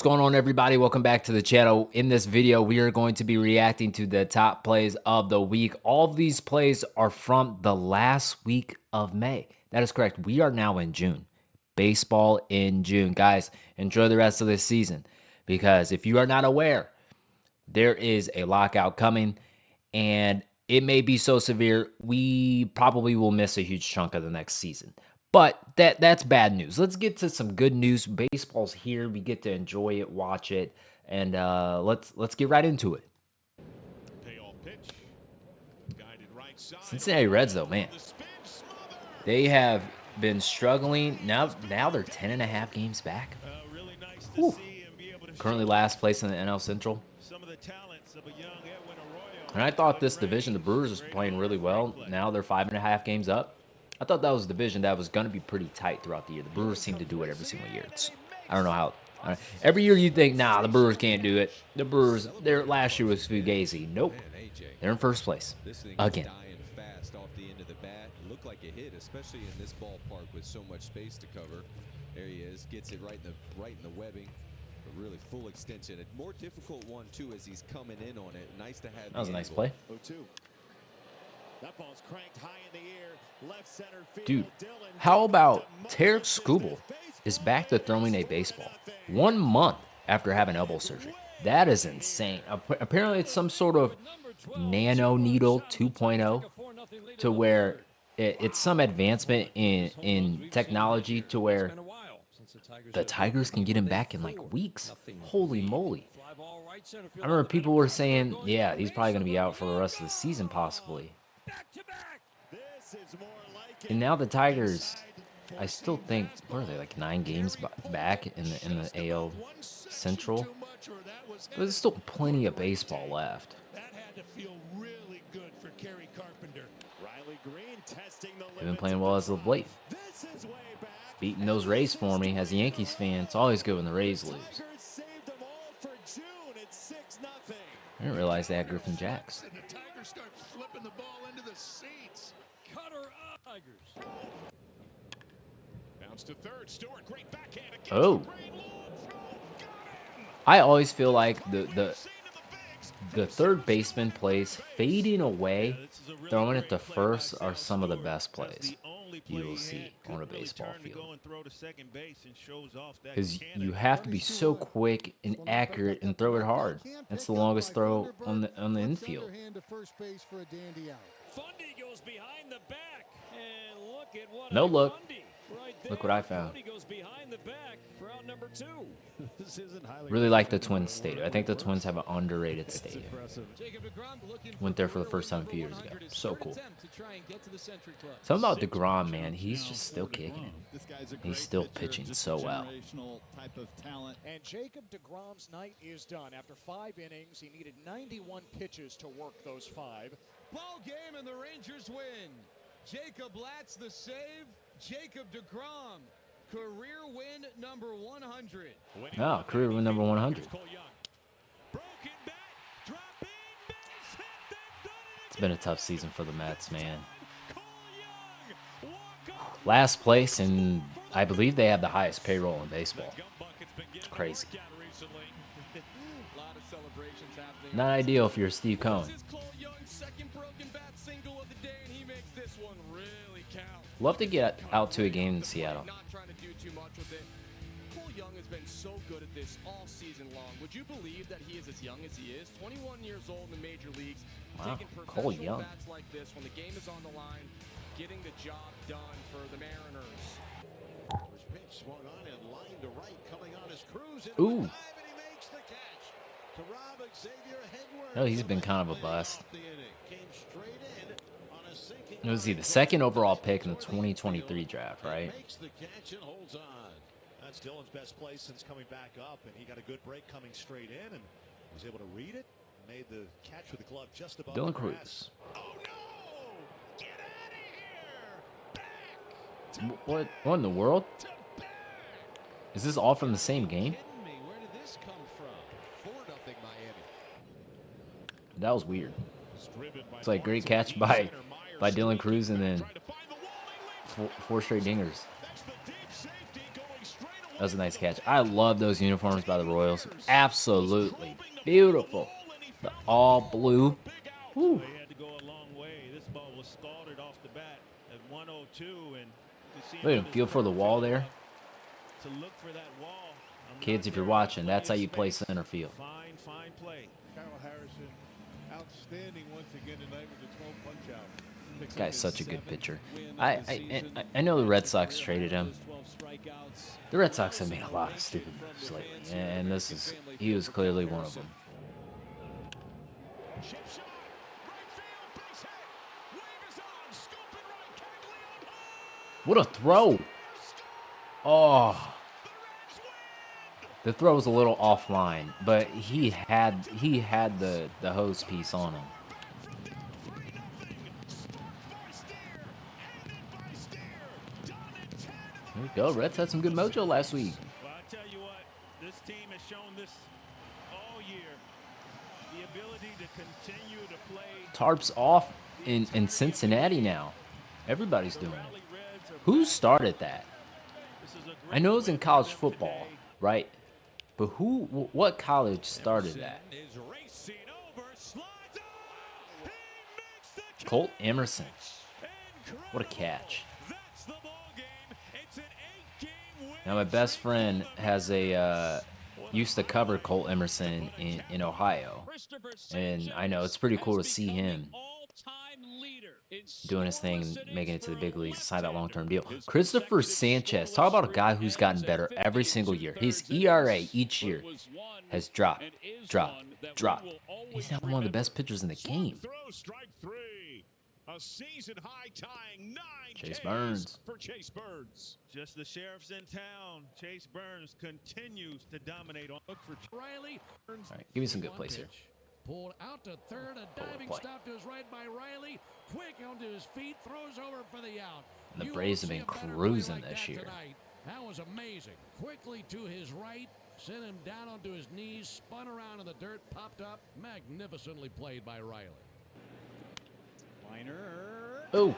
What's going on, everybody? Welcome back to the channel. In this video, we are going to be reacting to the top plays of the week. All of these plays are from the last week of May. That is correct. We are now in June. Baseball in June. Guys, enjoy the rest of this season because if you are not aware, there is a lockout coming and it may be so severe we probably will miss a huge chunk of the next season. But that's bad news. Let's get to some good news. Baseball's here. We get to enjoy it, watch it, and let's get right into it. Cincinnati Reds, though, man, they have been struggling. Now they're 10.5 games back. Whew. Currently last place in the NL Central. And I thought this division, the Brewers, was playing really well. Now they're 5.5 games up. I thought that was a division that was going to be pretty tight throughout the year. The Brewers seem to do it every single year. I don't know how. Every year you think, nah, the Brewers can't do it. The Brewers, their last year was fugazi. Nope. They're in first place again. Off the end of the bat, looked like a hit, especially in this ballpark with so much space to cover. There he is, gets it right in the webbing. A really full extension. A more difficult one too as he's coming in on it. Nice to have. That was a nice play. 0-2. That ball's cranked high in the air, left center field. Dude, how about Tarek Skubal is back to throwing a baseball 1 month after having elbow surgery? That is insane. Apparently, it's some sort of nano needle 2.0 to where it's some advancement in technology to where the Tigers can get him back in like weeks. Holy moly. I remember people were saying, yeah, he's probably going to be out for the rest of the season possibly. And now the Tigers, I still think, what are they, like 9 games back in the AL Central? But there's still plenty of baseball left. They've been playing well as of late. Beating those Rays for me as a Yankees fan. It's always good when the Rays lose. I didn't realize they had Griffin Jacks. Oh. I always feel like the third baseman plays fading away, throwing it to first are some of the best plays you will see on a baseball field. Because you have to be so quick and accurate and throw it hard. That's the longest throw on the infield. No look. Look what I found. Really like the Twins stadium. I think the Twins have an underrated stadium. Went there for the first time a few years ago. So cool. Something about DeGrom, man. He's just still kicking it. He's still pitching so well. And Jacob DeGrom's night is done. After 5 innings, he needed 91 pitches to work those 5. Ball game and the Rangers win. Jacob Latz the save. Jacob DeGrom, career win number 100. Oh, career win number 100. It's been a tough season for the Mets, man. Last place, and I believe they have the highest payroll in baseball. It's crazy. Not ideal if you're Steve Cohen. Love to get out to a game in Seattle. Young has been so good at this all season long. Would you believe that he is as young as he is? 21 years old in the major leagues. Wow, taking Cole professional Young. bats like this when the game is on the line, getting the job done for the Mariners. Pitch swung on and line to right, coming on his cruise. Ooh. And he makes the catch. To Rob Xavier Hedward. No, he's been kind of a bust. Came straight in on a sinking. Was he the second overall pick in the 2023 draft, right? Makes the catch and holds on. That's Dylan's best play since coming back up, and he got a good break coming straight in and was able to read it. Made the catch with the glove just above Dylan the Cruz. grass. Oh no! Get out of here! What in the world? Is this all from the same game? Where did this come from? 4-0 Miami. That was weird. It's like great catch by Dylan Cruz and then four straight dingers. That was a nice catch. I love those uniforms by the Royals. Absolutely beautiful. The all blue. Woo. He had to go a long way. This ball was scalded off the bat at 102, and you see Look at him feel for the wall there. to look for that wall. Kids, if you're watching, that's how you play center field. Fine play. Kyle Harrison, outstanding once again tonight with the 12 punch out. This guy's such a good pitcher. I know the Red Sox traded him. The Red Sox have made a lot of stupid moves lately, and he was clearly one of them. What a throw! Oh, the throw was a little offline, but he had the hose piece on him. There we go. Reds had some good mojo last week. Well, I tell you what, this team has shown this all year. The ability to continue to play. Tarp's off in Cincinnati now. Everybody's doing it. Who started that? I know it's in college football, right? But what college started that? Colt Emerson. What a catch. Now my best friend has used to cover Colt Emerson in Ohio. And I know it's pretty cool to see him doing his thing, making it to the big leagues, sign that long-term deal. Christopher Sanchez, talk about a guy who's gotten better every single year. His ERA each year has dropped. He's now one of the best pitchers in the game. A season high tying 9 Chase Burns. For Chase Burns. Just the sheriff's in town. Chase Burns continues to dominate. Look for Riley. All right, give me some good plays here. Pulled out to third, a diving stop to his right by Riley. Quick onto his feet, throws over for the out. And the Braves have been cruising this year. That was amazing. Quickly to his right, sent him down onto his knees, spun around in the dirt, popped up. Magnificently played by Riley. Oh,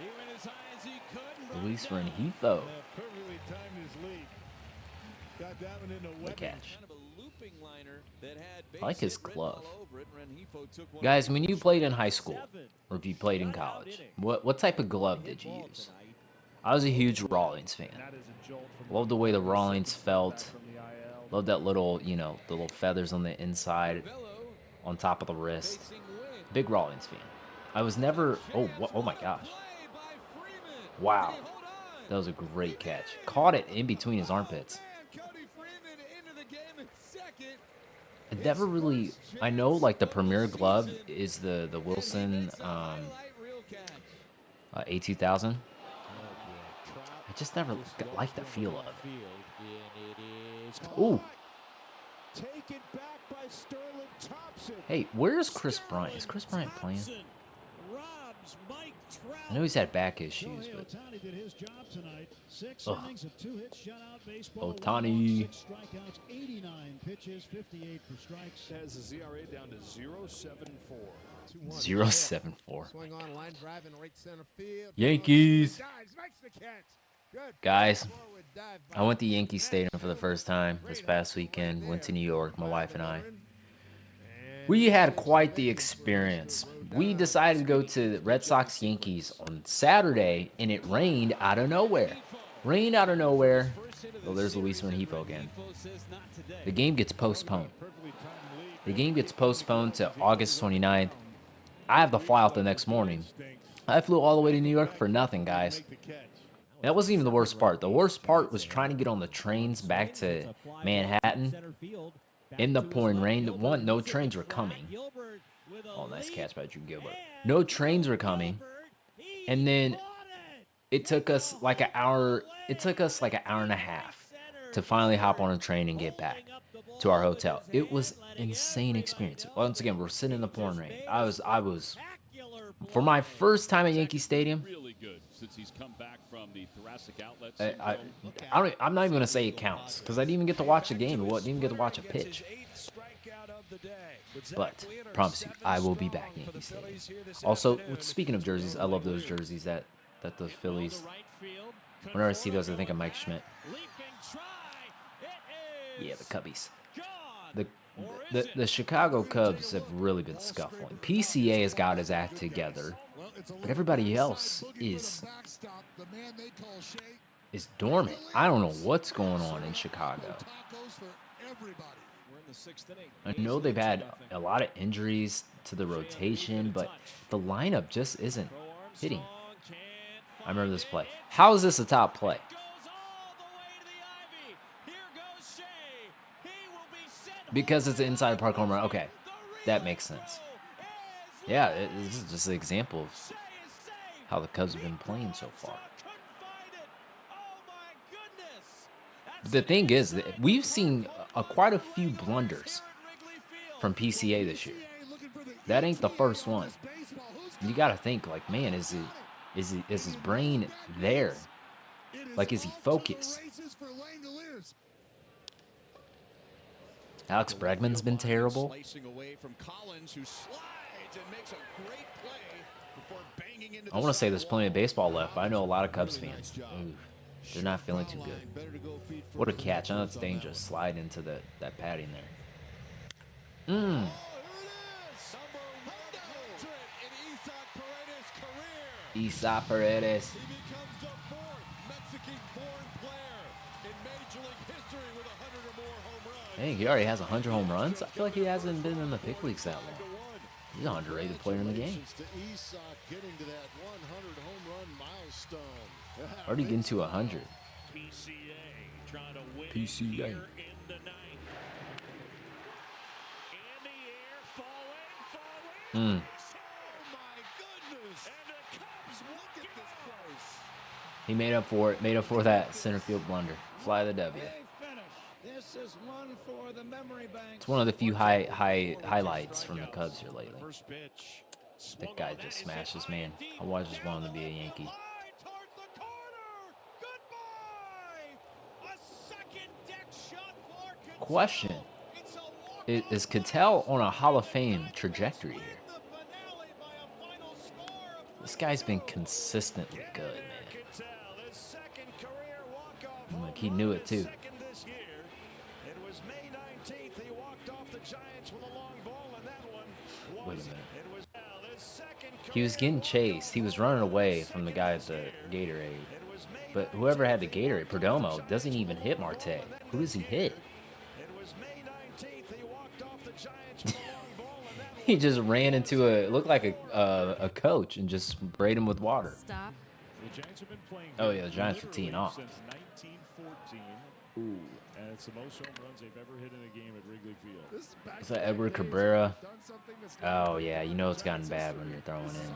He went as high as he could. Luis Renjifo. Perfectly timed his leap. Got that one in the What a catch. Kind of a looping liner that had I like his base hit written glove. all over it. Renjifo took one Guys, of when the you first played in ones. high school, or if you played in college, what type of glove did you use? I was a huge Rawlings fan. Loved the way the Rawlings felt. Loved that little, the little feathers on the inside, on top of the wrist. Big Rawlings fan. I was never. Oh my gosh! Wow, that was a great catch. Caught it in between his armpits. I never really. I know like the premier glove is the Wilson A2000. I just never liked the feel of it. Ooh. Taken back by Sterling Thompson. Hey, where's Chris Bryant? Is Chris Bryant playing? I know he's had back issues, but Ohtani did his job tonight. 6 Ugh. innings of 2 hits, shutout baseball. Ohtani. 6 strikeouts, 89 pitches, 58 for strikes. Has his ERA down to 0.74. 0.74. Swing on, line drive in right center field. Yankees. Dives, makes the catch. Good. Guys, Forward dive by I went to Yankee Stadium for the first time this past weekend. Went to New York, my wife and I. We had quite the experience. We decided to go to Red Sox Yankees on Saturday, and it rained out of nowhere. Rained out of nowhere. Well, there's Luis Renjifo again. The game gets postponed. The game gets postponed to August 29th. I have to fly out the next morning. I flew all the way to New York for nothing, guys. That wasn't even the worst part. The worst part was trying to get on the trains back to Manhattan in the pouring rain. No trains were coming. Oh, nice catch by Drew Gilbert. No trains were coming. And then it took us like an hour. It took us like an hour and a half to finally hop on a train and get back to our hotel. It was an insane experience. Once again, we're sitting in the pouring rain. I was for my first time at Yankee Stadium. Really good since he's come back from the thoracic outlet I'm not even gonna say it counts because I didn't even get to watch the game. I didn't even get to watch a pitch. But promise you, I will be back in Yankee Stadium. Also, speaking of jerseys, I love those jerseys that the Phillies Whenever I see those, I think of Mike Schmidt. Yeah, the Cubbies. The Chicago Cubs have really been scuffling. PCA has got his act together, but everybody else is dormant. I don't know what's going on in Chicago. I know they've had a lot of injuries to the rotation, but the lineup just isn't hitting. I remember this play. How is this a top play? Because it's an inside park home run. Okay, that makes sense. Yeah, this is just an example of how the Cubs have been playing so far. But the thing is, that we've seen quite a few blunders from PCA this year. That ain't the first one. You got to think, like, man, is his brain there? Like, is he focused? Alex Bregman's been terrible. I want to say there's plenty of baseball left, but I know a lot of Cubs fans. Ooh, they're not feeling too good. What a catch. I know it's dangerous. Slide into that padding there. Isa Paredes. Dang, he already has 100 home runs? I feel like he hasn't been in the big leagues that long. He's an underrated player in the game. Already getting to 100. PCA. He made up for it. Made up for that center field blunder. Fly the W. It's one of the few highlights from the Cubs here lately. That guy just smashed his man. I just want him to be a Yankee. Question: Is Cattell on a Hall of Fame trajectory here? This guy's been consistently good, man. Like, he knew it too. Wait a minute. He was getting chased. He was running away from the guy at the Gatorade. But whoever had the Gatorade, Perdomo, doesn't even hit Marte. Who does he hit? He just ran into it looked like a coach and just sprayed him with water. Stop. Oh yeah, the Giants were teeing off. Ooh. And it's the most home runs they've ever hit in a game at Wrigley Field. Is that Edward Cabrera? Oh yeah, you know it's gotten bad when you're throwing in.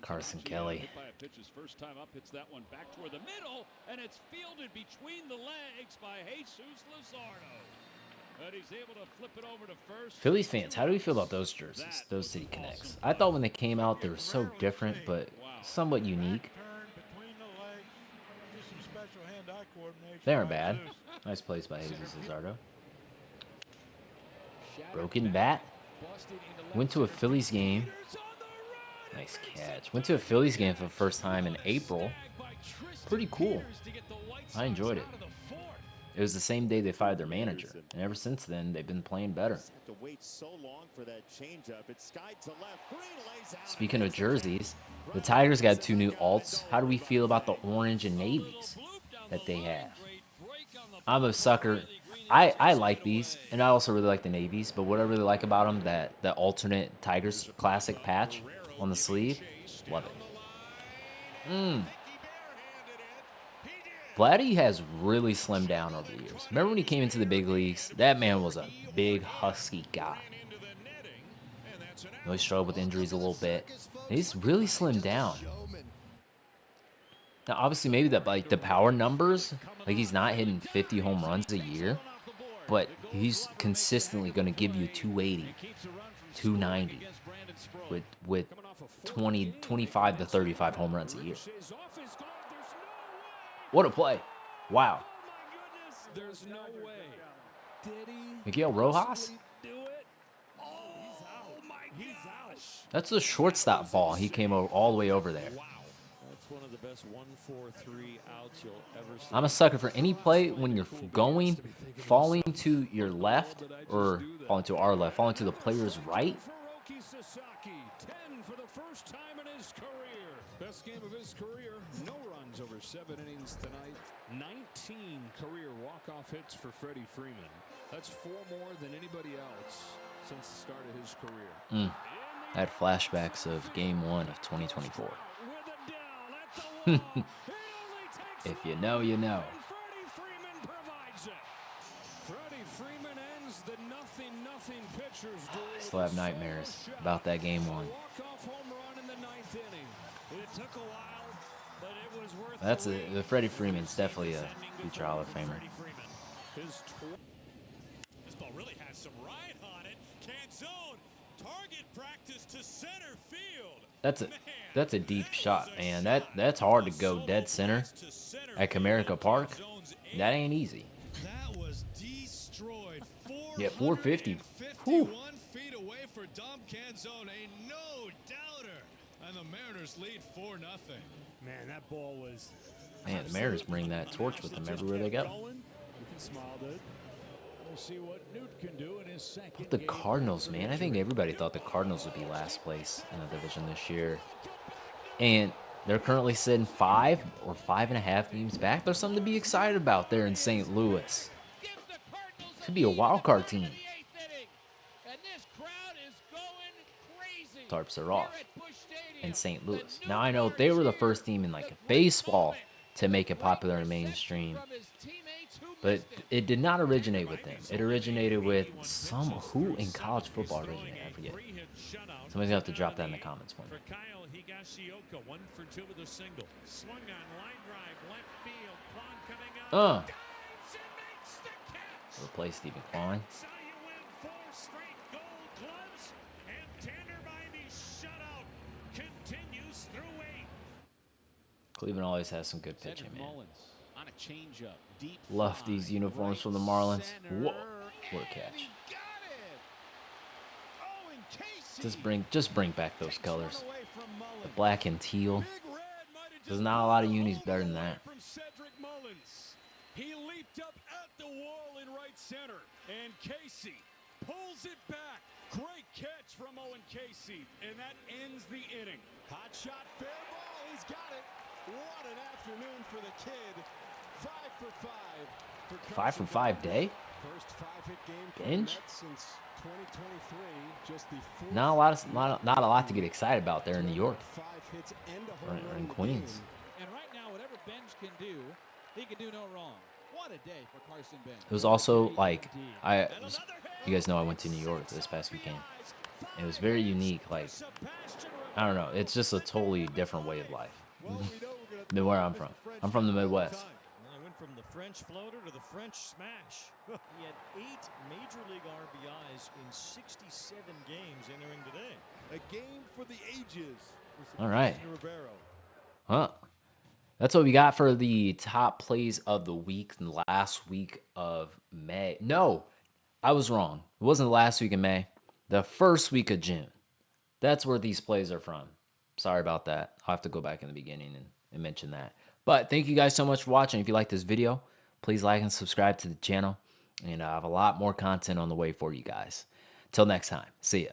Carson Kelly. First time up, hits that one back toward the middle, and it's fielded between the legs by Jesus Luzardo. But he's able to flip it over to first. Phillies fans, how do we feel about those jerseys, those City Connects? I thought when they came out, they were so different, but somewhat unique. They aren't bad. Nice plays by Jesus Luzardo. Broken bat. Went to a Phillies game. Nice catch. Went to a Phillies game for the first time in April. Pretty cool. I enjoyed it. It was the same day they fired their manager, and ever since then, they've been playing better. Speaking of jerseys, the Tigers got 2 new alts. How do we feel about the orange and navies that they have? I'm a sucker. I like these, and I also really like the navies, but what I really like about them, that alternate Tigers classic patch on the sleeve, love it. Vladdy has really slimmed down over the years. Remember when he came into the big leagues? That man was a big, husky guy. He struggled with injuries a little bit. He's really slimmed down. Now, obviously, maybe the power numbers, like he's not hitting 50 home runs a year, but he's consistently going to give you 280, 290 with 25 to 35 home runs a year. What a play. Wow. There's no way. Did he? Miguel Rojas? Do it? Oh, he's out. That's a shortstop ball. He came all the way over there. That's one of the best 1-4-3 outs you'll ever see. I'm a sucker for any play when you're going, falling to your left, or falling to our left, falling to the player's right. For the first time in his career. Best game of his career. No runs over 7 innings tonight. 19 career walk-off hits for Freddie Freeman. That's 4 more than anybody else since the start of his career. I had flashbacks of Game 1 of 2024. If you know, you know. Freddie Freeman ends the 0-0 pitchers duel. I still have nightmares about that Game 1. Walk-off home run in the 9th inning. It took a while, but it was worth That's the Freddie Freeman's definitely a future Hall of Famer. This ball really has some ride on it. Can't zone. Target practice to center field. That's a deep shot, man. That's hard to go dead center at Comerica Park. That ain't easy. That was destroyed. Yeah, 450. 451 feet away for Dom Canzone, a no-doubter. And the Mariners lead 4-0. Man, that ball was... Man, the Mariners bring that torch with them everywhere they go. You can smile, dude. We'll see what Newt can do in his second. But the Cardinals, man, I think everybody thought the Cardinals would be last place in the division this year. And they're currently sitting 5 or 5.5 games back. There's something to be excited about there in St. Louis. Could be a wild card team. Tarps are off in St. Louis. Now I know they were the first team in like baseball to make it popular and mainstream, but it did not originate with them. It originated with who in college football originated? I forget. Somebody's gonna have to drop that in the comments for me. Kyle Higashioka, 1 for 2 with a single. Swung on line drive, left field. Kwan coming up. Replace Stephen Kwan. Saw you win 4 straight gold gloves, and Tanner Bivey's shutout continues through 8. Cleveland always has some good pitching, man. On a changeup, deep Love these uniforms from the Marlins. Whoa, what a catch! Just bring back those colors. The black and teal. There's not a lot of unis better than that. He leaped up at the wall in right center, and Casey pulls it back. Great catch from Owen Casey, and that ends the inning. Hot shot, fair ball. He's got it. What an afternoon for the kid. 5 for 5. 5 for 5 day. First 5-hit game for Binge? the Mets since 2023. Just the fourth Not a lot to get excited about there in New York 5 hits and a or home run in in the Queens. game. And right now, whatever Bench can do, he can do no wrong. What a day for Carson Bench. It was also like you guys know I went to New York this past weekend. It was very unique. Like I don't know, it's just a totally different way of life than where I'm from. I'm from the Midwest. I went from the French floater to the French smash. He had 8 Major League RBIs in 67 games entering today. A game for the ages. All right. Ribeiro. Huh. That's what we got for the top plays of the week, the last week of May. No, I was wrong. It wasn't the last week of May. The first week of June. That's where these plays are from. Sorry about that. I'll have to go back in the beginning and mention that. But thank you guys so much for watching. If you like this video, please like and subscribe to the channel. And I have a lot more content on the way for you guys. Till next time. See ya.